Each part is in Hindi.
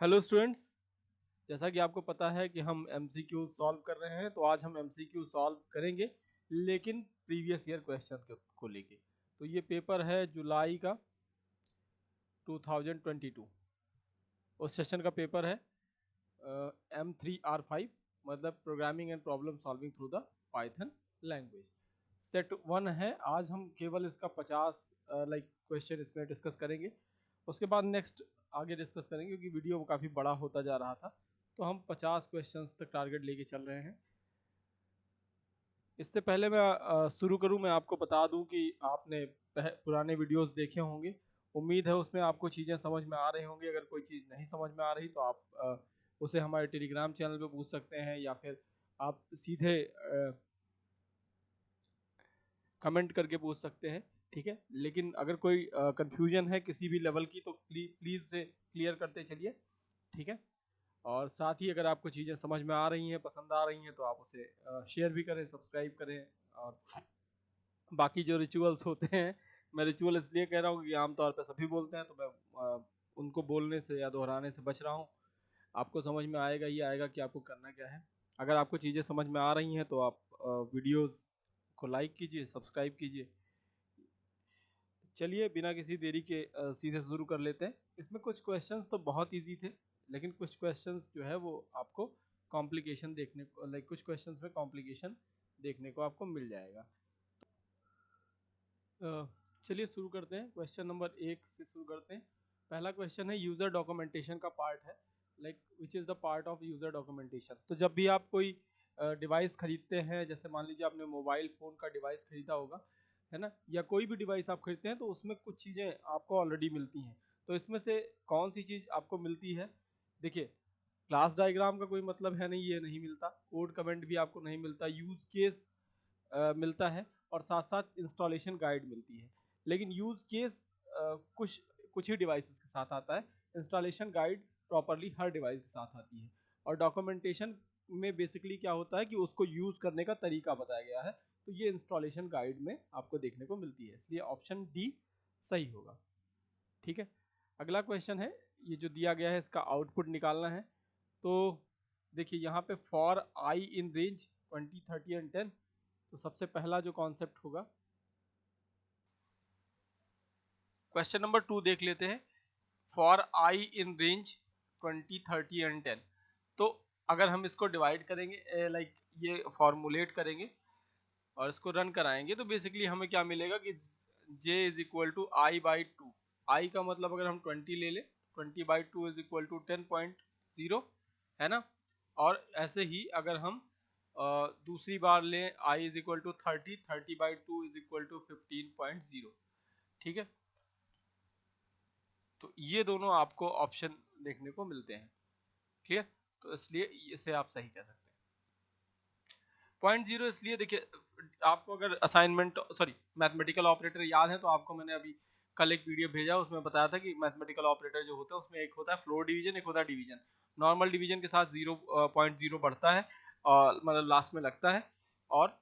Hello students. जैसा कि आपको पता है कि हम एमसीक्यू सॉल्व कर रहे हैं, तो आज हम एमसीक्यू सॉल्व करेंगे लेकिन प्रीवियस ईयर क्वेश्चन को लेके। तो ये पेपर है जुलाई का 2022, उस सेशन का पेपर है M3R5, मतलब programming and problem solving through the Python language. Set 1 है। आज हम केवल इसका 50 क्वेश्चन इसमें डिस्कस करेंगे। उसके बाद नेक्स्ट आगे डिस्कस करेंगे, क्योंकि वीडियो काफ़ी बड़ा होता जा रहा था, तो हम 50 क्वेश्चंस तक टारगेट लेके चल रहे हैं। इससे पहले मैं शुरू करूं, मैं आपको बता दूं कि आपने पुराने वीडियोस देखे होंगे। उम्मीद है उसमें आपको चीज़ें समझ में आ रही होंगी। अगर कोई चीज़ नहीं समझ में आ रही तो आप उसे हमारे टेलीग्राम चैनल पे पूछ सकते हैं, या फिर आप सीधे कमेंट करके पूछ सकते हैं। ठीक है, लेकिन अगर कोई कंफ्यूजन है किसी भी लेवल की तो प्लीज़ से क्लियर करते चलिए। ठीक है, और साथ ही अगर आपको चीज़ें समझ में आ रही हैं, पसंद आ रही हैं, तो आप उसे शेयर भी करें, सब्सक्राइब करें। और बाकी जो रिचुअल्स होते हैं, मैं रिचुअल इसलिए कह रहा हूँ कि आमतौर पर सभी बोलते हैं, तो मैं उनको बोलने से या दोहराने से बच रहा हूँ। आपको समझ में आएगा ही आएगा कि आपको करना क्या है। अगर आपको चीज़ें समझ में आ रही हैं तो आप वीडियोस को लाइक कीजिए, सब्सक्राइब कीजिए। चलिए बिना किसी देरी के सीधे शुरू कर लेते हैं। इसमें कुछ क्वेश्चंस तो बहुत इजी थे, लेकिन कुछ क्वेश्चंस जो है वो आपको कॉम्प्लिकेशन देखने को, कुछ क्वेश्चंस में कॉम्प्लिकेशन देखने को आपको मिल जाएगा। चलिए शुरू करते हैं। क्वेश्चन नंबर 1 से शुरू करते हैं। पहला क्वेश्चन है, यूज़र डॉक्यूमेंटेशन का पार्ट है, which is the part of user documentation. तो जब भी आप कोई डिवाइस खरीदते हैं, जैसे मान लीजिए आपने मोबाइल फ़ोन का डिवाइस खरीदा होगा, है ना, या कोई भी डिवाइस आप खरीदते हैं, तो उसमें कुछ चीज़ें आपको ऑलरेडी मिलती हैं। तो इसमें से कौन सी चीज़ आपको मिलती है? देखिए, क्लास डायग्राम का कोई मतलब है नहीं, ये नहीं मिलता। कोड कमेंट भी आपको नहीं मिलता। यूज़ केस मिलता है, और साथ साथ इंस्टॉलेशन गाइड मिलती है। लेकिन यूज़ केस कुछ कुछ ही डिवाइसेस के साथ आता है। इंस्टॉलेशन गाइड प्रॉपरली हर डिवाइस के साथ आती है। और डॉक्यूमेंटेशन में बेसिकली क्या होता है कि उसको यूज़ करने का तरीका बताया गया है। तो ये इंस्टॉलेशन गाइड में आपको देखने को मिलती है, इसलिए ऑप्शन डी सही होगा। ठीक है, अगला क्वेश्चन है, ये जो दिया गया है इसका आउटपुट निकालना है। तो देखिए यहाँ पे for i in range 20, 30 and 10। तो सबसे पहला जो कॉन्सेप्ट होगा, क्वेश्चन नंबर 2 देख लेते हैं। For i in range 20, 30 and 10। तो अगर हम इसको डिवाइड करेंगे, ये फॉर्मुलेट करेंगे और इसको रन कराएंगे, तो बेसिकली हमें क्या मिलेगा कि j is equal to I by two. I का मतलब अगर हम 20 ले लें, 20 by two is equal to 10.0, है ना। और ऐसे ही अगर हम दूसरी बार लें, i is equal to 30, 30 by two is equal to 15.0। ठीक है, तो ये दोनों आपको ऑप्शन देखने को मिलते हैं। क्लियर? तो इसलिए इसे आप सही कह सकते हैं। 0.0 इसलिए, देखिए आपको अगर असाइनमेंट, सॉरी, मैथमेटिकल ऑपरेटर याद है, तो आपको मैंने अभी कल एक वीडियो भेजा, उसमें बताया था कि मैथमेटिकल ऑपरेटर जो होता है उसमें एक होता है फ्लोर डिवीजन, एक होता है डिवीजन। नॉर्मल डिवीजन के साथ 0.0 बढ़ता है, और मतलब लास्ट में लगता है। और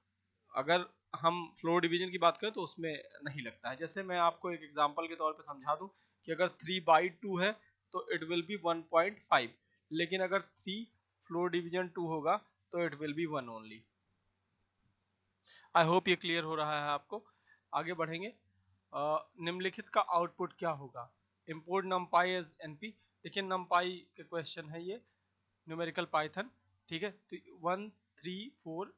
अगर हम फ्लोर डिवीजन की बात करें तो उसमें नहीं लगता है। जैसे मैं आपको एक एग्जांपल के तौर पे समझा दूं कि अगर 3/2 है तो इट विल बी 1.5, लेकिन अगर 3 फ्लोर डिवीजन 2 होगा तो it will be 1 only. I hope ये क्लियर हो रहा है आपको। आगे बढ़ेंगे। निम्नलिखित का आउटपुट क्या होगा? Import NumPy as np. देखिए नमपाई के क्वेश्चन है ये, न्यूमेरिकल पाइथन। ठीक है, तो 1, 3, 4,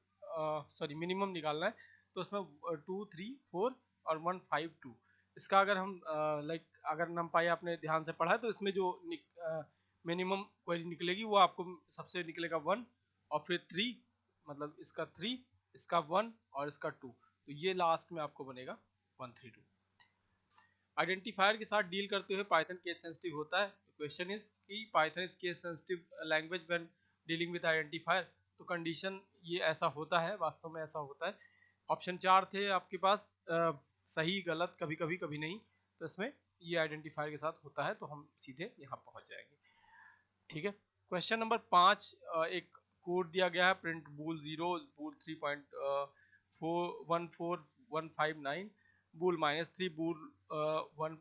सॉरी मिनिमम निकालना है, तो उसमें 2, 3, 4 और 1, 5, 2। इसका अगर हम अगर नमपाई आपने ध्यान से पढ़ा है, तो इसमें जो मिनिमम क्वेरी निकलेगी वो आपको सबसे निकलेगा 1, और फिर 3, मतलब इसका 3, इसका 1 और इसका 2। तो ये लास्ट में आपको बनेगा 1, 3, 2। आइडेंटिफायर के साथ डील करते हुए पाइथन केस सेंसिटिव होता है। तो क्वेश्चन इज कि Python is case sensitive language when dealing with identifier. तो कंडीशन ये ऐसा होता है, वास्तव में ऐसा होता है। ऑप्शन 4 थे आपके पास, सही गलत, कभी कभी कभी नहीं। तो इसमें ये आइडेंटिफायर के साथ होता है, तो हम सीधे यहाँ पहुँच जाएंगे। ठीक है, क्वेश्चन नंबर 5, एक कोड दिया गया है, प्रिंट बूल 0, बूल 3.14159, बूल -3, बूल 1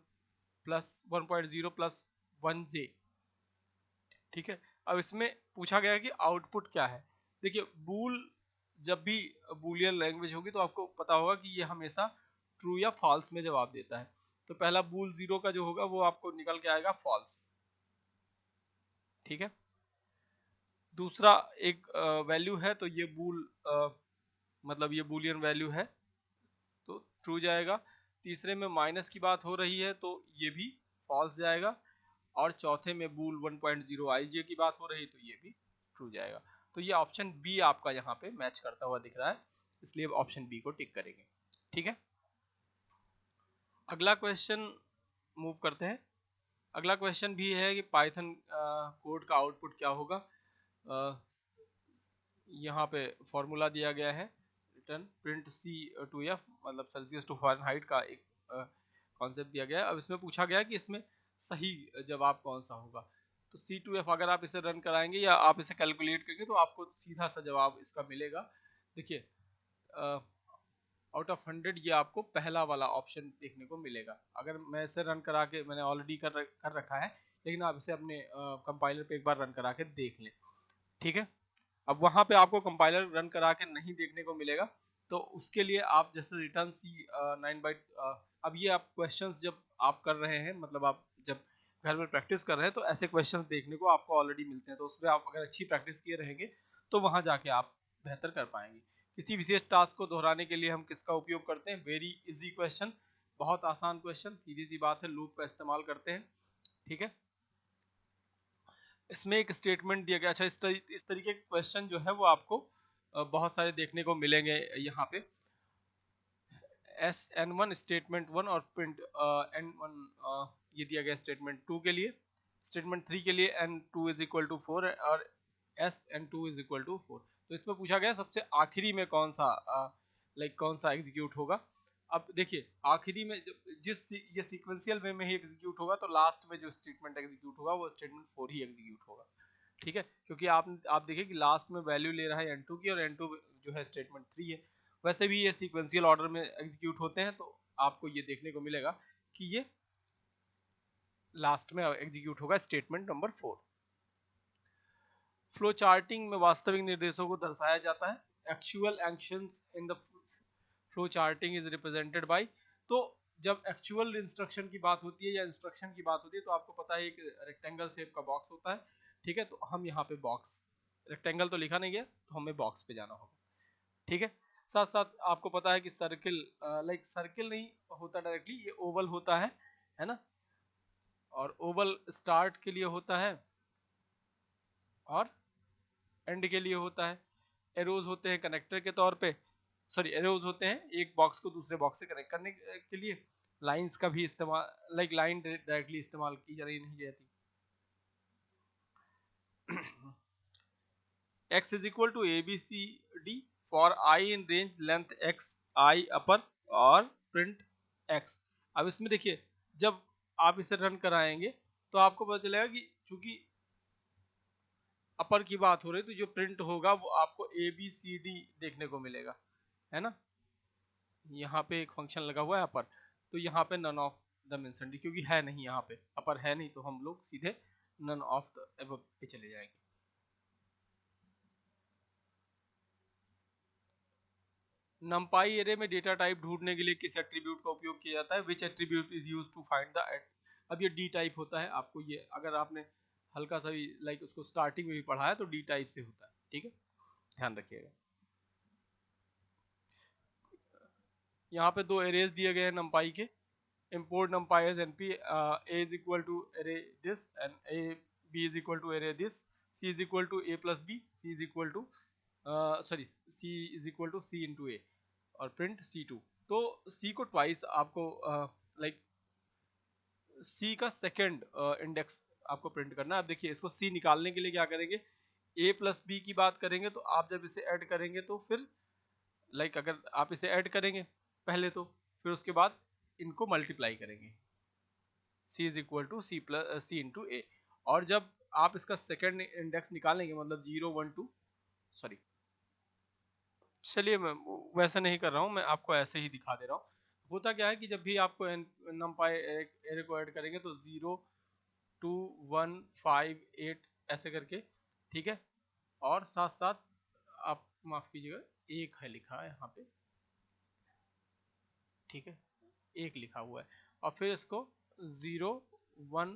प्लस 1.0 प्लस 1j। ठीक है। अब इसमें पूछा गया है कि आउटपुट क्या है। देखिए बूल, जब भी बूलियन लैंग्वेज होगी तो आपको पता होगा कि ये हमेशा ट्रू या फॉल्स में जवाब देता है। तो पहला बूल जीरो का जो होगा वो आपको निकल के आएगा फॉल्स। ठीक है। दूसरा एक वैल्यू है तो ये बूल मतलब ये बूलियन वैल्यू है तो ट्रू जाएगा। तीसरे में माइनस की बात हो रही है तो ये भी फॉल्स जाएगा। और चौथे में बूल 1.0 आईजे की बात हो रही तो ये भी ट्रू जाएगा। तो ये ऑप्शन बी आपका यहाँ पे मैच करता हुआ दिख रहा है, इसलिए ऑप्शन बी को टिक करेंगे। ठीक है। अगला क्वेश्चन मूव करते हैं। अगला क्वेश्चन भी है कि पाइथन कोड का आउटपुट क्या होगा। यहाँ पे फॉर्मूला दिया गया है, return print C to F, मतलब सेल्सियस टू फ़ारेनहाइट का एक कॉन्सेप्ट दिया गया है। अब इसमें पूछा गया है कि इसमें सही जवाब कौन सा होगा। तो सी टू एफ अगर आप इसे रन कराएंगे या आप इसे कैलकुलेट करेंगे तो आपको सीधा सा जवाब इसका मिलेगा। देखिए आउट ऑफ 100 ये आपको पहला वाला ऑप्शन देखने को मिलेगा। अगर मैं इसे रन करा के, मैंने ऑलरेडी कर रखा है, लेकिन आप इसे अपने कंपाइलर पे एक बार रन करा के देख लें। ठीक है। अब वहां पे आपको कंपाइलर रन करा के नहीं देखने को मिलेगा, तो उसके लिए आप जैसे रिटर्न सी 9 बाइट, अब ये आप क्वेश्चंस जब आप कर रहे हैं, मतलब आप जब घर में प्रैक्टिस कर रहे हैं तो ऐसे क्वेश्चंस देखने को आपको ऑलरेडी मिलते हैं, तो उसमें आप अगर अच्छी प्रैक्टिस किए रहेंगे तो वहां जाके आप बेहतर कर पाएंगे। किसी विशेष टास्क को दोहराने के लिए हम किसका उपयोग करते हैं? वेरी इजी क्वेश्चन, बहुत आसान क्वेश्चन, सीधी सी बात है, लूप का इस्तेमाल करते हैं। ठीक है। इसमें एक स्टेटमेंट दिया गया। अच्छा, इस तरीके के क्वेश्चन जो है वो आपको बहुत सारे देखने को मिलेंगे यहाँ पे। SN1 स्टेटमेंट 1 और प्रिंट N1 ये दिया गया स्टेटमेंट 2 के लिए। स्टेटमेंट 3 के लिए N2 इज इक्वल टू 4 और SN2 इज इक्वल टू 4। तो इसमें पूछा गया सबसे आखिरी में कौन सा कौन सा एग्जीक्यूट होगा। अब देखिए आखिरी में जिस ये सीक्वेंशियल वे में ही एग्जीक्यूट होगा, तो लास्ट में जो स्टेटमेंट एग्जीक्यूट होगा वो स्टेटमेंट 4 ही एग्जीक्यूट होगा। ठीक है, क्योंकि आप देखिए कि लास्ट में वैल्यू ले रहा है N2 की, और N2 जो है स्टेटमेंट 3 है। वैसे भी ये सीक्वेंशियल ऑर्डर में एग्जीक्यूट होते हैं, तो आपको ये देखने को मिलेगा कि ये लास्ट में एग्जीक्यूट होगा स्टेटमेंट नंबर 4। फ्लो चार्टिंग में वास्तविक निर्देशों को दर्शाया जाता है। Actual actions in the flow charting is represented by. तो जब एक्चुअल इंस्ट्रक्शन की बात होती है या इंस्ट्रक्शन की बात होती है तो आपको पता है एक रेक्टेंगल शेप का बॉक्स होता है। ठीक है, तो हम यहाँ पे बॉक्स, रेक्टेंगल तो लिखा नहीं गया तो हमें बॉक्स पे जाना होगा। ठीक है। साथ साथ आपको पता है कि सर्किल, सर्किल नहीं होता डायरेक्टली, ये ओवल होता है ना। और ओवल स्टार्ट के लिए होता है और एंड के लिए होता है। एरोज होते हैं कनेक्टर के तौर पे, सॉरी एरोज होते हैं एक बॉक्स को दूसरे बॉक्स से कनेक्ट करने के लिए। लाइंस का भी इस्तेमाल, लाइन डायरेक्टली इस्तेमाल की जा रही नहीं जाती। x is equal to a b c d for i in range length x i upper और प्रिंट x। अब इसमें देखिए जब आप इसे रन कराएंगे तो आपको पता चलेगा कि चूंकि अपर की बात हो रही है तो जो प्रिंट होगा वो आपको ए बी सी डी देखने को मिलेगा, है ना। यहाँ पे एक फंक्शन लगा हुआ है अपर, तो यहाँ पे none of the mention d, क्योंकि है नहीं, यहाँ पे अपर है नहीं, तो हम लोग सीधे नन ऑफ द एबव पे चले जाएंगे। नंपाई एरे में डेटा टाइप ढूंढने के लिए किस एट्रीब्यूट का उपयोग किया जाता है? Which attribute is used to find the. अब ये डी टाइप होता है, आपको ये अगर आपने हल्का सा भी उसको स्टार्टिंग में भी पढ़ा है तो डी टाइप से होता है। ठीक है, ध्यान रखिएगा। यहाँ पे दो एरेज दिए गए हैं नंपाई के। import numpy as np, a is equal to array this and a b is equal to array this, c is equal to a plus b, c is equal to c is equal to c into a और print c2। तो c को ट्वाइस आपको लाइक c का सेकेंड इंडेक्स आपको प्रिंट करना है। अब देखिए इसको c निकालने के लिए क्या करेंगे, a प्लस b की बात करेंगे, तो आप जब इसे ऐड करेंगे तो फिर अगर आप इसे ऐड करेंगे पहले तो फिर उसके बाद इनको मल्टीप्लाई करेंगे, c is equal to C plus C into A. और जब आप इसका सेकेंड इंडेक्स निकालेंगे, मतलब 0 1 2, सॉरी चलिए मैं वैसे नहीं कर रहा हूँ, मैं आपको ऐसे ही दिखा दे रहा हूँ। होता क्या है कि जब भी आपको नंपाई एरे को ऐड करेंगे तो 0 2 1 5 8 ऐसे करके, ठीक है। और साथ साथ आप माफ कीजिएगा, एक है लिखा है यहाँ पे, ठीक है, एक लिखा हुआ है। और फिर इसको 0 1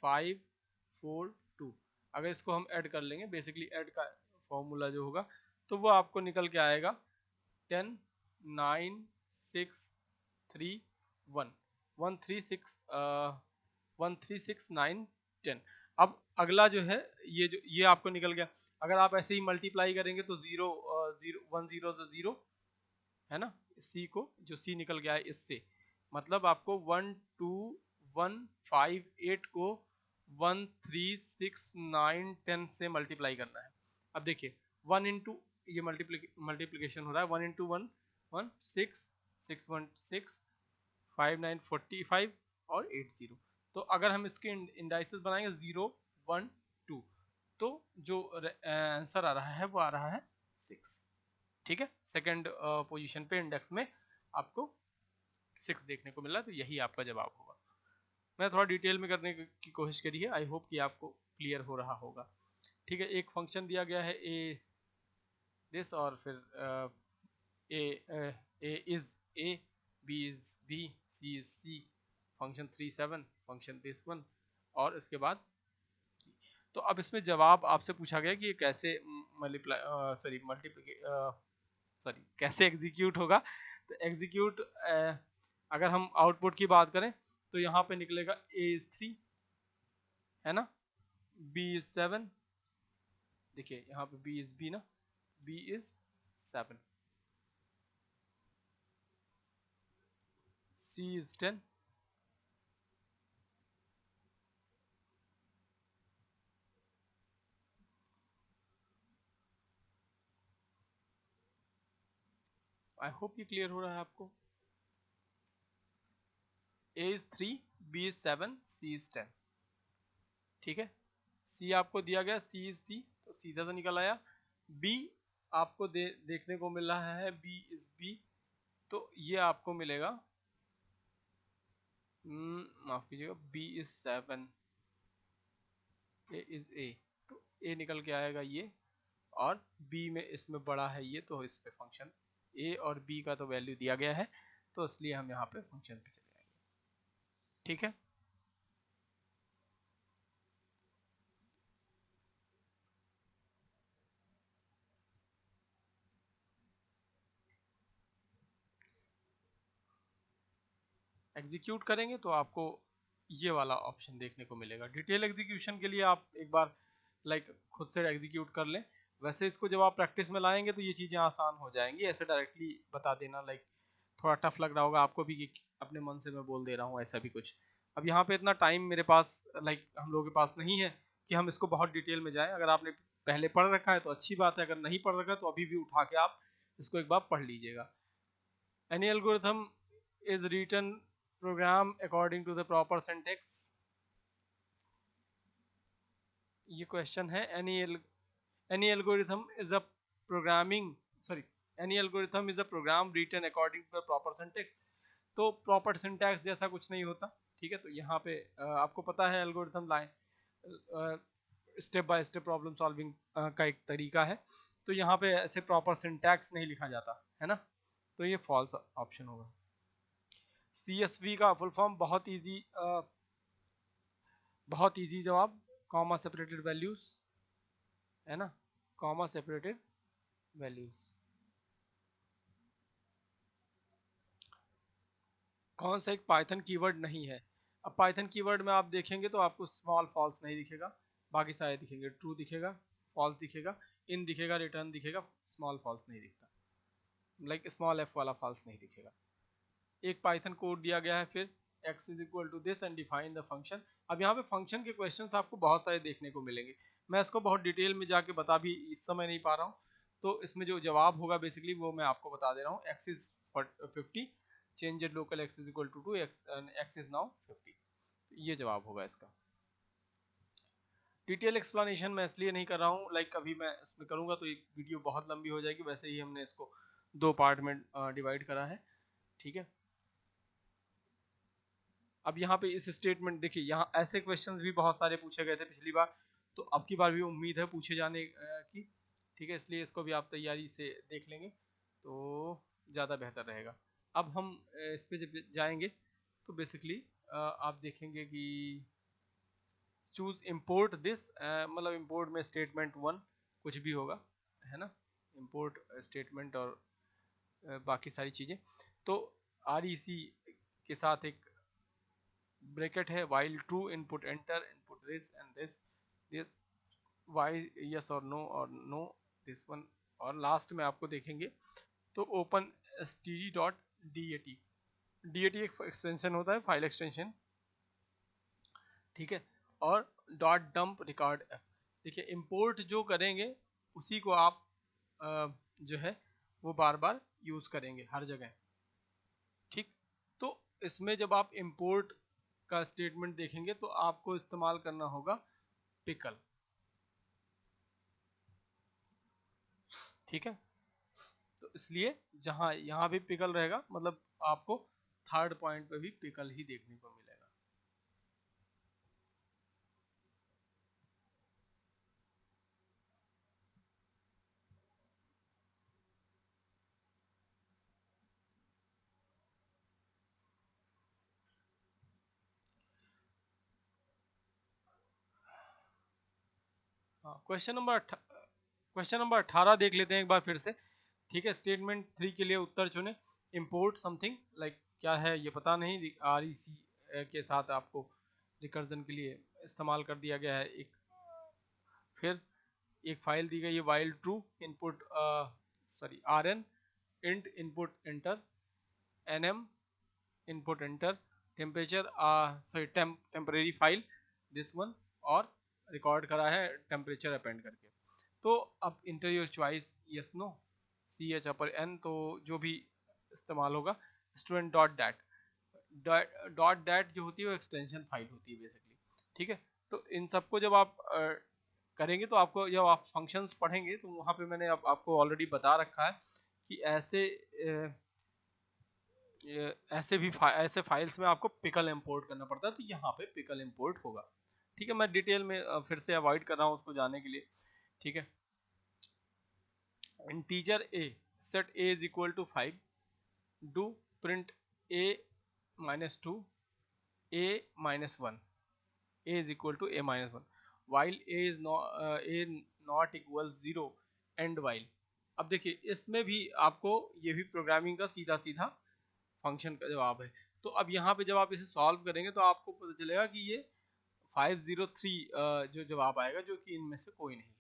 5 4 2, अगर इसको हम ऐड कर लेंगे, बेसिकली ऐड का फॉर्मूला जो होगा, तो वो आपको निकल के आएगा 10 9 6 3 1 1 3 6 9 10। अब अगला जो है, ये आपको निकल गया। अगर आप ऐसे ही मल्टीप्लाई करेंगे तो 0 0 है ना, सी को जो सी निकल गया है इससे, मतलब आपको 1 2 1 5 8 को 1 3 6 9 10 से मल्टीप्लाई करना है। अब देखिए 1 इंटू, ये मल्टीप्लीकेशन हो रहा है, 1 इंटू 1 1 6 6 1 6 5 9 45 और 80। तो अगर हम इसके इंडाइसेस बनाएंगे 0 1 2, तो जो आंसर आ रहा है वो आ रहा है 6, ठीक है। सेकंड पोजीशन पे इंडेक्स में आपको 6 देखने को मिला, तो यही आपका जवाब होगा। मैं थोड़ा डिटेल में करने की कोशिश करी है, आई होप कि आपको क्लियर हो रहा होगा, ठीक है। एक फंक्शन दिया गया है ए दिस, और फिर A is A, B is B, C is C, function 3 7, function this one, और इसके बाद, तो अब इसमें जवाब आपसे पूछा गया कि ये कैसे कैसे एग्जीक्यूट होगा। तो एग्जीक्यूट, अगर हम आउटपुट की बात करें तो यहाँ पे निकलेगा ए इज 3, है ना, बी इज 7, देखिए यहाँ पे बी इज बी ना, B is 7, C is 10, I hope ये क्लियर हो रहा है आपको। A is 3, B is 7, C is 10, ठीक है। सी आपको दिया गया, सी इज सी, तो सीधा सा निकल आया। बी आपको देखने को मिल रहा है, बी इज बी, तो ये आपको मिलेगा, माफ कीजिएगा, b is 7, a is a, तो ए निकल के आएगा ये, और बी में इसमें बड़ा है ये, तो इस पे फंक्शन ए और बी का तो वैल्यू दिया गया है, तो इसलिए हम यहाँ पे फंक्शन पे चले आएंगे, ठीक है। एग्जीक्यूट करेंगे तो आपको ये वाला ऑप्शन देखने को मिलेगा। डिटेल एग्जीक्यूशन के लिए आप एक बार खुद से एग्जीक्यूट कर लें। वैसे इसको जब आप प्रैक्टिस में लाएंगे तो ये चीज़ें आसान हो जाएंगी, ऐसे डायरेक्टली बता देना थोड़ा टफ लग रहा होगा आपको भी कि अपने मन से मैं बोल दे रहा हूँ, ऐसा भी कुछ। अब यहाँ पे इतना टाइम मेरे पास हम लोगों के पास नहीं है कि हम इसको बहुत डिटेल में जाएं। अगर आपने पहले पढ़ रखा है तो अच्छी बात है, अगर नहीं पढ़ रखा है तो अभी भी उठा के आप इसको एक बार पढ़ लीजिएगा। Any algorithm is written program according to the proper syntax. ये क्वेश्चन है। any algorithm is a programming sorry any algorithm is a program written according to the proper syntax. तो प्रॉपर सिंटैक्स जैसा कुछ नहीं होता, ठीक है। तो यहाँ पे आपको पता है algorithm line step by step problem solving का एक तरीका है, तो यहाँ पे ऐसे प्रॉपर सिंटैक्स नहीं लिखा जाता है ना, तो ये फॉल्स ऑप्शन होगा। CSV का फुल फॉर्म बहुत इजी जवाब, कॉमा सेपरेटेड वैल्यूज, है ना, कॉमा सेपरेटेड वैल्यूज। कौन सा एक पाइथन कीवर्ड नहीं है? अब पाइथन कीवर्ड में आप देखेंगे तो आपको स्मॉल फॉल्स नहीं दिखेगा, बाकी सारे दिखेंगे, ट्रू दिखेगा, फॉल्स दिखेगा, इन दिखेगा, रिटर्न दिखेगा, स्मॉल फॉल्स नहीं दिखता, स्मॉल एफ वाला फॉल्स नहीं दिखेगा। एक पाइथन कोड दिया गया है, फिर x is equal to this and define the function. अब यहाँ पे फंक्शन के क्वेश्चंस आपको बहुत सारे देखने को मिलेंगे, मैं इसको बहुत डिटेल में जाके बता भी इस समय नहीं पा रहा हूँ, तो इसमें जो जवाब होगा बेसिकली वो मैं आपको बता दे रहा हूँ। x is 50, change local x is equal to x is now 50, ये जवाब होगा इसका। डिटेल एक्सप्लेनेशन मैं इसलिए नहीं कर रहा हूँ, अभी मैं इसमें करूँगा तो एक वीडियो बहुत लंबी हो जाएगी, वैसे ही हमने इसको 2 पार्ट में डिवाइड करा है, ठीक है। अब यहाँ पे इस स्टेटमेंट देखिए, यहाँ ऐसे क्वेश्चंस भी बहुत सारे पूछे गए थे पिछली बार, तो अब की बार भी उम्मीद है पूछे जाने की, ठीक है, इसलिए इसको भी आप तैयारी से देख लेंगे तो ज़्यादा बेहतर रहेगा। अब हम इस पे जब जाएंगे तो बेसिकली आप देखेंगे कि चूज इम्पोर्ट दिस, मतलब इम्पोर्ट में स्टेटमेंट वन कुछ भी होगा, है ना, इम्पोर्ट स्टेटमेंट और बाकी सारी चीज़ें। तो REC के साथ एक ब्रैकेट है, while true input enter input this y yes और no और no this one, और लास्ट में आपको देखेंगे तो ओपन std.dat, dat एक एक्सटेंशन होता है, फाइल एक्सटेंशन, ठीक है, और डॉट डंप रिकॉर्ड एफ। देखिए इंपोर्ट जो करेंगे उसी को आप जो है वो बार बार यूज करेंगे हर जगह, ठीक। तो इसमें जब आप इंपोर्ट का स्टेटमेंट देखेंगे तो आपको इस्तेमाल करना होगा पिकल, ठीक है। तो इसलिए जहां यहाँ भी पिकल रहेगा मतलब आपको थर्ड पॉइंट पे भी पिकल ही देखने को मिलेगा। हाँ, क्वेश्चन नंबर 18 देख लेते हैं एक बार फिर से, ठीक है। स्टेटमेंट 3 के लिए उत्तर चुने, इंपोर्ट समथिंग लाइक क्या है ये पता नहीं, REC के साथ आपको रिकर्जन के लिए इस्तेमाल कर दिया गया है एक। फिर एक फाइल दी गई है while true input sorry RN int input enter NM input enter temperature sorry temporary file this one, और रिकॉर्ड करा है टेम्परेचर अपेंड करके। तो अब enter your choice yes no CH/N, तो जो भी इस्तेमाल होगा स्टूडेंट डॉट डैट जो होती है वो एक्सटेंशन फाइल होती है बेसिकली, ठीक है। तो इन सबको जब आप करेंगे तो आपको जब आप फंक्शंस पढ़ेंगे तो वहाँ पे मैंने आपको ऑलरेडी बता रखा है कि ऐसे फाइल्स में आपको पिकल इंपोर्ट करना पड़ता है, तो यहाँ पे पिकल इंपोर्ट होगा, ठीक है। मैं डिटेल में फिर से अवॉइड कर रहा हूँ उसको जाने के लिए, ठीक है। Integer a set a is equal to 5, do print a minus 2 a minus 1, a is equal to a minus 1 while a not equals 0 and while। अब देखिए इसमें भी आपको ये भी प्रोग्रामिंग का सीधा सीधा फंक्शन का जवाब है। तो अब यहाँ पे जब आप इसे सॉल्व करेंगे तो आपको पता चलेगा कि ये 503 जो जवाब आएगा, जो कि इनमें से कोई नहीं है,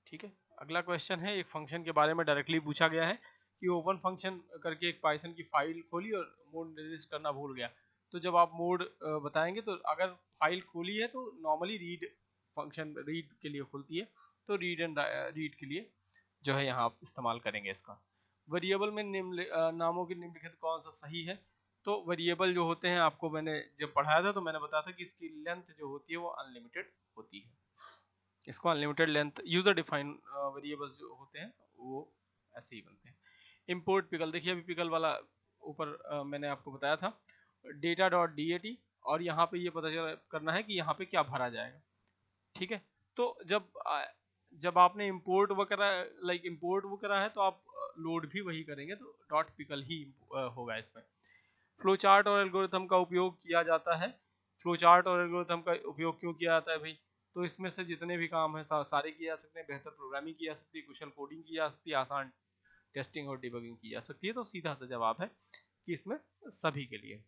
ठीक है। अगला क्वेश्चन है, एक फंक्शन के बारे में डायरेक्टली पूछा गया है कि ओपन फंक्शन करके एक पाइथन की फाइल खोली और मोड निर्दिष्ट करना भूल गया। तो जब आप मोड बताएंगे तो अगर फाइल खोली है तो नॉर्मली रीड फंक्शन रीड के लिए खुलती है, तो रीड एंड रीड के लिए जो है यहाँ आप इस्तेमाल करेंगे इसका। वेरिएबल में नामों की निम्नलिखित कौन सा सही है। तो वेरिएबल जो होते हैं आपको मैंने जब पढ़ाया था तो मैंने बताया था कि इसकी लेंथ जो होती है वो अनलिमिटेड होती है, इसको unlimited length user define variables जो होते हैं वो ऐसे ही बनते हैं। इंपोर्ट पिकल, देखिए अभी पिकल वाला ऊपर मैंने आपको बताया था डेटा डॉट DAT, और यहाँ पे ये पता चल करना है कि यहाँ पे क्या भरा जाएगा, ठीक है। तो जब आपने इंपोर्ट वो करा लाइक इंपोर्ट वो करा है तो आप लोड भी वही करेंगे, तो डॉट पिकल ही होगा इसमें। फ्लो चार्ट और एल्गोरिथम का उपयोग किया जाता है। फ्लो चार्ट और एल्गोरिथम का उपयोग क्यों किया जाता है भाई, तो इसमें से जितने भी काम है सारे किए जा सकते हैं, बेहतर प्रोग्रामिंग की जा सकती है, कुशल कोडिंग की जा सकती है, आसान टेस्टिंग और डिबगिंग की जा सकती है। तो सीधा सा जवाब है कि इसमें सभी के लिए।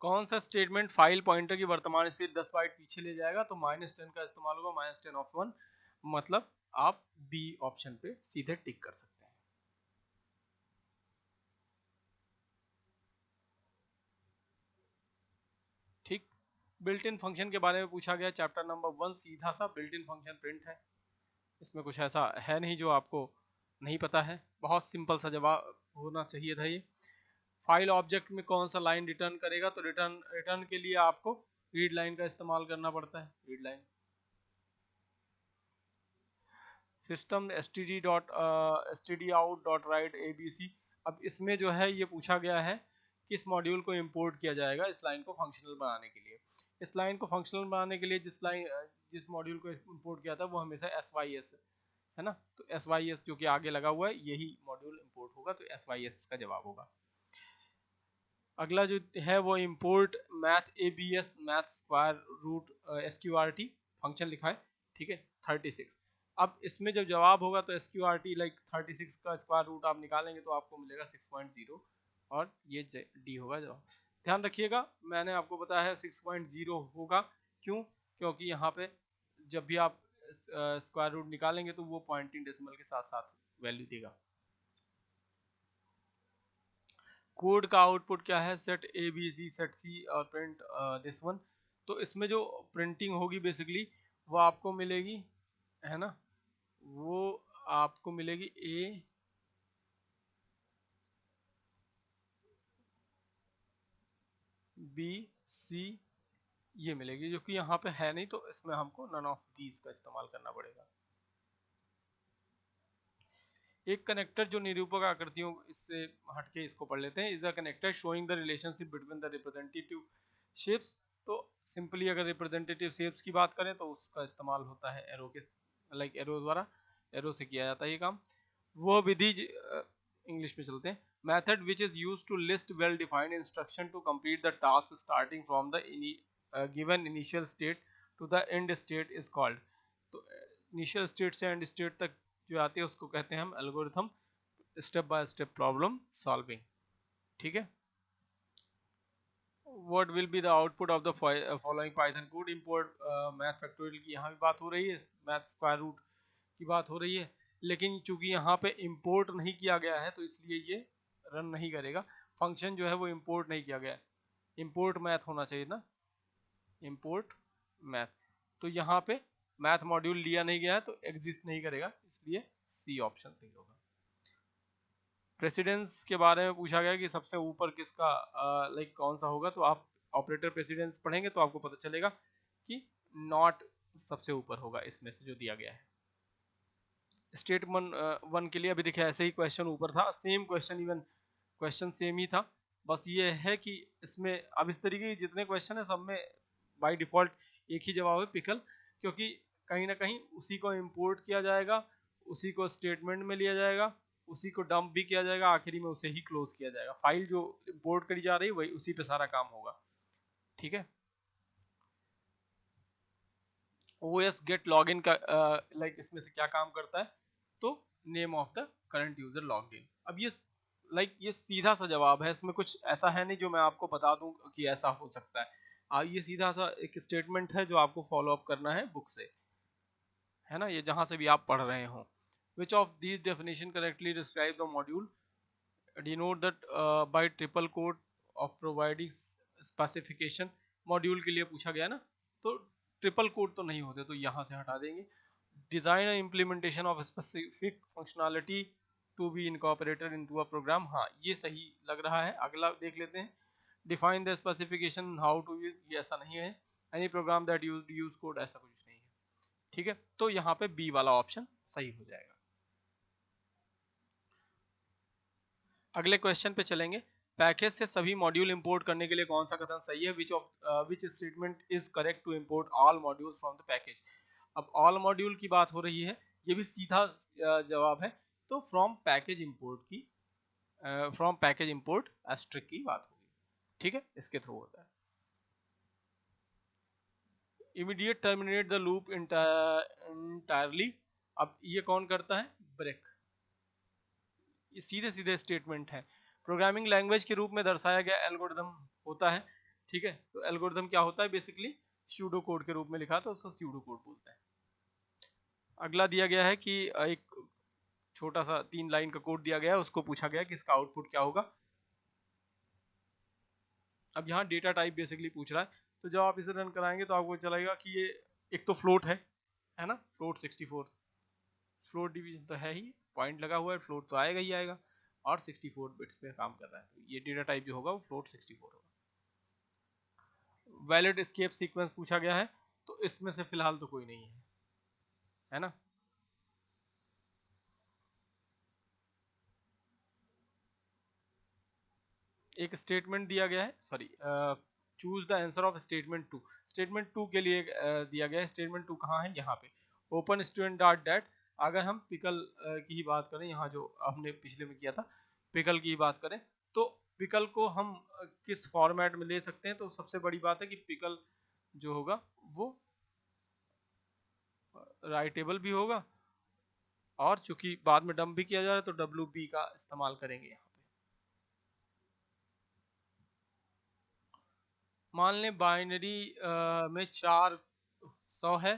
कौन सा स्टेटमेंट फाइल पॉइंटर की वर्तमान स्थिति 10 बाइट पीछे ले जाएगा, तो -10 का इस्तेमाल होगा, -10 of 1, मतलब आप बी ऑप्शन पे सीधे टिक कर सकते हैं, ठीक। बिल्ट इन फंक्शन के बारे में पूछा गया, चैप्टर नंबर 1, सीधा सा बिल्ट इन फंक्शन प्रिंट है, इसमें कुछ ऐसा है नहीं जो आपको नहीं पता है, बहुत सिंपल सा जवाब होना चाहिए था ये। फाइल ऑब्जेक्ट में कौन सा लाइन रिटर्न करेगा, तो रिटर्न रिटर्न के लिए आपको रीड लाइन का इस्तेमाल करना पड़ता है, read line. System std dot std out dot right abc, अब इसमें जो है ये पूछा गया है किस मॉड्यूल को इंपोर्ट किया जाएगा इस लाइन को फंक्शनल बनाने के लिए। इस लाइन को फंक्शनल बनाने के लिए जिस मॉड्यूल को इंपोर्ट किया था वो हमेशा SYS है ना, तो SYS जो कि आगे लगा हुआ है यही मॉड्यूल इंपोर्ट होगा, तो SYS इसका जवाब होगा। अगला जो है वो import math ABS math square root SQRT function लिखा है, ठीक है 36। अब इसमें जब जवाब होगा तो SQRT लाइक 36 का स्क्वायर रूट आप निकालेंगे तो आपको मिलेगा 6.0 और ये D होगा जवाब। ध्यान रखिएगा मैंने आपको बताया है 6.0 होगा, क्यों? क्योंकि यहाँ पे जब भी आप स्क्वायर रूट निकालेंगे तो वो पॉइंटिंग डेसिमल के साथ साथ वैल्यू देगा। कोड का आउटपुट क्या है? Set A B C set C और प्रिंट दिस वन। तो इसमें जो प्रिंटिंग होगी बेसिकली वो आपको मिलेगी, है ना, वो आपको मिलेगी A B C ये मिलेगी, जो कि यहाँ पे है नहीं, तो इसमें हमको नन ऑफ दीज का इस्तेमाल करना पड़ेगा। एक कनेक्टर जो निरूपक आकृतियों इससे हटके इसको पढ़ लेते हैं। Is a connector showing the relationship between the representative shapes. तो सिंपली अगर रिप्रेजेंटेटिव शेप्स की बात करें तो उसका इस्तेमाल होता है एरो के, लाइक एरो द्वारा, एरो से किया जाता है ये काम। वो विधि इंग्लिश में चलते हैं। Method which is use to list well defined instruction to complete the task starting from the given initial state to the end state is called. तो इनिशियल स्टेट से एंड स्टेट तक जो आती है उसको कहते हैं हम algorithm step by step problem solving, ठीक है। What will be the output of the following Python code. Import math factorial की यहाँ भी बात हो रही है, मैथ स्क्वायर रूट की बात हो रही है, लेकिन चूंकि यहाँ पे इंपोर्ट नहीं किया गया है तो इसलिए ये रन नहीं करेगा। फंक्शन जो है वो इंपोर्ट नहीं किया गया है, इंपोर्ट मैथ होना चाहिए ना, इंपोर्ट मैथ। तो यहाँ पे मैथ मॉड्यूल लिया नहीं गया है तो एग्जिस्ट नहीं करेगा, इसलिए सी ऑप्शन सही होगा। प्रेसिडेंस के बारे में पूछा गया कि सबसे ऊपर किसका लाइक कौन सा होगा, तो आप ऑपरेटर प्रेसिडेंस पढ़ेंगे तो आपको पता चलेगा कि नॉट सबसे ऊपर होगा इसमें से जो दिया गया है। स्टेटमेंट वन के लिए अभी देखिए ऐसे ही क्वेश्चन ऊपर था, same question, even question same ही था, बस ये है कि इसमें अब इस तरीके के जितने क्वेश्चन है सब में बाय डिफॉल्ट एक ही जवाब है पिकल, क्योंकि कहीं ना कहीं उसी को इंपोर्ट किया जाएगा, उसी को स्टेटमेंट में लिया जाएगा, उसी को डंप भी किया जाएगा, आखिरी में उसे ही क्लोज किया जाएगा। फाइल जो इंपोर्ट करी जा रही है वही उसी पे सारा काम होगा, ठीक है। OS गेट लॉगिन का लाइक इसमें से क्या काम करता है, तो name of the current user logged in. अब ये लाइक ये सीधा सा जवाब है, इसमें कुछ ऐसा है नहीं जो मैं आपको बता दूं कि ऐसा हो सकता है। ये सीधा सा एक स्टेटमेंट है जो आपको फॉलो अप करना है बुक से, है ना, ये जहां से भी आप पढ़ रहे हो। Which of these definition correctly describe the module, denote that bye triple code of providing specification. Module के लिए पूछा गया ना, तो ट्रिपल कोड तो नहीं होते तो यहाँ से हटा देंगे। Design and implementation of specific functionality to be incorporated into a program, हाँ ये सही लग रहा है। अगला देख लेते हैं, define the specification how to use, ये ऐसा नहीं है। Any program that use code, ऐसा कुछ नहीं है, ठीक है। तो यहाँ पे बी वाला ऑप्शन सही हो जाएगा। अगले क्वेश्चन पे चलेंगे। पैकेज से सभी मॉड्यूल इंपोर्ट करने के लिए कौन सा कथन सही है? Which statement is correct to import all modules from the package. अब ऑल मॉड्यूल की बात हो रही है, ये भी सीधा जवाब है, तो फ्रॉम पैकेज इंपोर्ट की, फ्रॉम पैकेज इंपोर्ट एस्ट्रिक की बात होगी, ठीक है, इसके थ्रू होता है। Immediate terminate the loop entirely, अब ये कौन करता है? ब्रेक। ये सीधे सीधे स्टेटमेंट है, प्रोग्रामिंग लैंग्वेज के रूप में दर्शाया गया एल्गोरिथम होता है, ठीक है। तो एल्गोरिथम क्या होता है? बेसिकली स्यूडो कोड के रूप में लिखा तो उसको स्यूडो कोड बोलते हैं। अगला दिया गया है कि एक छोटा सा 3 लाइन का कोड दिया गया है, उसको पूछा गया कि इसका आउटपुट क्या होगा। अब यहाँ डेटा टाइप बेसिकली पूछ रहा है, तो जब आप इसे रन कराएंगे तो आपको चलेगा कि ये एक तो फ्लोट है ना, फ्लोट 64, फ्लोट डिवीजन तो है ही, पॉइंट लगा हुआ है, फ्लोट तो आएगा ही आएगा, और 64 बिट्स पे काम कर रहा है, तो ये डेटा टाइप जो होगा वो फ्लोट 64 होगा। वैलिड एस्केप सीक्वेंस पूछा गया है, तो इसमें से फिलहाल तो कोई नहीं है ना। एक स्टेटमेंट दिया गया है, sorry, choose the answer of statement 2। Statement 2 के लिए दिया गया है। स्टेटमेंट 2 कहाँ है, यहाँ पे ओपन स्टूडेंट डॉट डेट। अगर हम पिकल की ही बात करें, यहाँ जो हमने पिछले में किया था पिकल की ही बात करें, तो पिकल को हम किस फॉर्मेट में ले सकते हैं। तो सबसे बड़ी बात है कि पिकल जो होगा वो राइटेबल भी होगा, और चूंकि बाद में डंप भी किया जा रहा है तो WB का इस्तेमाल करेंगे यहाँ पे। मान लें बाइनरी में 400 है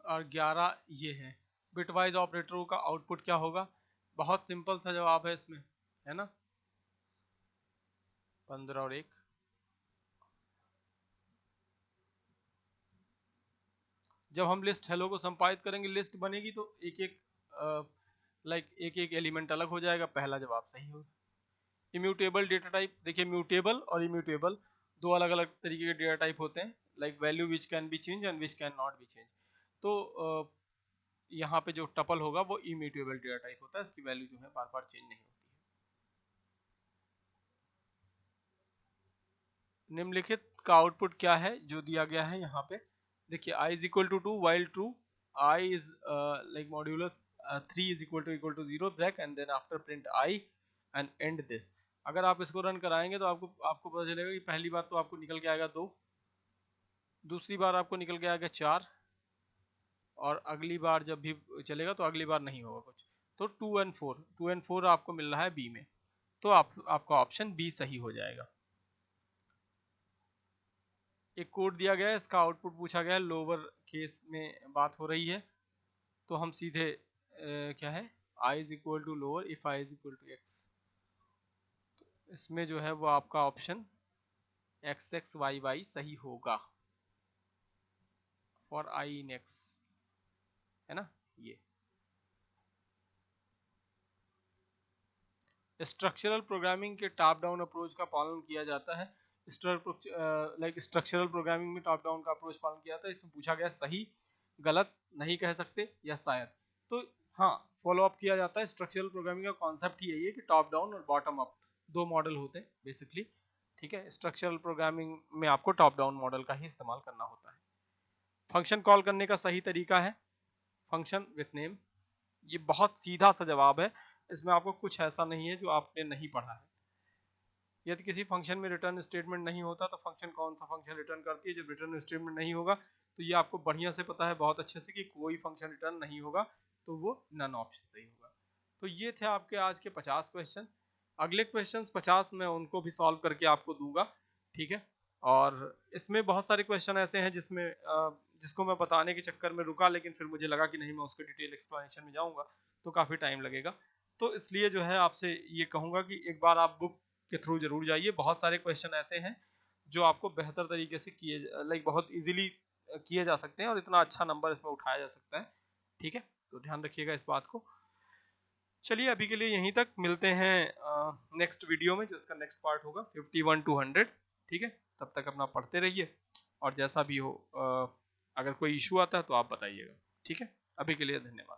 और 11 ये है, बिटवाइज ऑपरेटरों का आउटपुट क्या होगा। बहुत सिंपल सा जवाब है इसमें, है ना, 15 और 1। जब हम लिस्ट हेलो को संपादित करेंगे, लिस्ट बनेगी तो एक एक एक एक एलिमेंट अलग हो जाएगा। पहला जवाब सही होगा। इम्यूटेबल डेटा टाइप, देखिए म्यूटेबल और इम्यूटेबल दो अलग अलग तरीके के डेटा टाइप होते हैं। Like value which can be change and which can not be change. तो यहाँ पे जो टपल होगा वो इम्यूटेबल डेटा टाइप होता है, इसकी वैल्यू जो है बार बार चेंज नहीं होती है। निम्नलिखित का आउटपुट क्या है जो दिया गया है यहाँ पे, देखिए i is equal to 2 while true, I is like modulus 3 is equal to 0 break and then after print I and end this। अगर आप इसको रन कराएंगे तो आपको आपको पता चलेगा कि पहली बार तो आपको निकल के आएगा 2, दूसरी बार आपको निकल के आएगा 4, और अगली बार जब भी चलेगा तो अगली बार नहीं होगा कुछ। तो 2 and 4 आपको मिल रहा है बी में, तो आपका ऑप्शन बी सही हो जाएगा। एक कोड दिया गया है, इसका आउटपुट पूछा गया है, लोअर केस में बात हो रही है, तो हम सीधे क्या है, i is equal to lower if i is equal to x। इसमें जो है वो आपका ऑप्शन XXYY सही होगा फॉर i इन x, है ना। ये स्ट्रक्चरल प्रोग्रामिंग के टॉप डाउन अप्रोच का पालन किया जाता है। स्ट्रक्चरल प्रोग्रामिंग में टॉप डाउन का अप्रोच पालन किया जाता है। इसमें पूछा गया सही गलत नहीं कह सकते या शायद, तो हाँ फॉलो अप किया जाता है। स्ट्रक्चरल प्रोग्रामिंग का कॉन्सेप्ट ही यही है कि टॉप डाउन और बॉटम अप दो मॉडल होते हैं बेसिकली, ठीक है। स्ट्रक्चरल प्रोग्रामिंग में आपको टॉप डाउन मॉडल का ही इस्तेमाल करना होता है। फंक्शन कॉल करने का सही तरीका है फंक्शन विथ नेम। ये बहुत सीधा सा जवाब है, इसमें आपको कुछ ऐसा नहीं है जो आपने नहीं पढ़ा है। यदि किसी फंक्शन में रिटर्न स्टेटमेंट नहीं होता तो फंक्शन कौन सा फंक्शन रिटर्न करती है। जब रिटर्न स्टेटमेंट नहीं होगा तो ये आपको बढ़िया से पता है बहुत अच्छे से कि कोई फंक्शन रिटर्न नहीं होगा, तो वो नन ऑप्शन सही होगा। तो ये थे आपके आज के 50 क्वेश्चन। अगले क्वेश्चन 50 मैं उनको भी सॉल्व करके आपको दूंगा, ठीक है। और इसमें बहुत सारे क्वेश्चन ऐसे हैं जिसमें जिसको मैं बताने के चक्कर में रुका, लेकिन फिर मुझे लगा कि नहीं मैं उसके डिटेल एक्सप्लेनेशन में जाऊंगा तो काफ़ी टाइम लगेगा। तो इसलिए जो है आपसे ये कहूँगा कि एक बार आप बुक के थ्रू जरूर जाइए। बहुत सारे क्वेश्चन ऐसे हैं जो आपको बेहतर तरीके से किए बहुत इजीली किए जा सकते हैं और इतना अच्छा नंबर इसमें उठाया जा सकता है, ठीक है। तो ध्यान रखिएगा इस बात को। चलिए अभी के लिए यहीं तक, मिलते हैं नेक्स्ट वीडियो में, जिसका नेक्स्ट पार्ट होगा 51 to 100, ठीक है। तब तक अपना पढ़ते रहिए और जैसा भी हो अगर कोई इशू आता है तो आप बताइएगा, ठीक है। अभी के लिए धन्यवाद।